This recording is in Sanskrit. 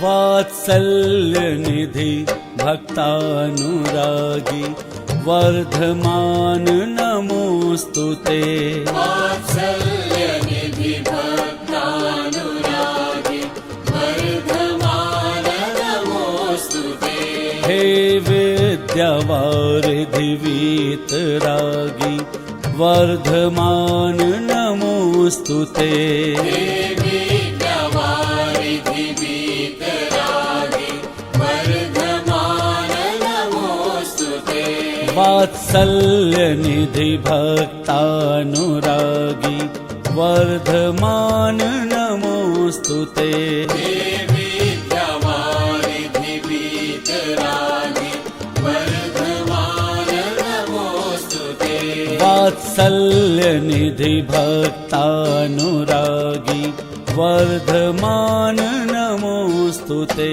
वात्सल्यनिधि भक्तानुरागी वर्धमान नमोऽस्तु ते। वात्सल्यनिधि भक्तानुरागी वर्धमान नमोऽस्तु ते। हे विद्यावारिधि वीतरागी वर्धमान नमोऽस्तु ते। हे विद्यावारिधि वीतरागी वर्धमान नमोऽस्तु ते। वात्सल्यनिधि भक्तानुरागी वर्धमान नमोऽस्तु ते। हे विद्यावारिधि वीतरागी वर्धमान नमोऽस्तु ते। वात्सल्यनिधि भक्तानुरागी वर्धमान नमोऽस्तु ते।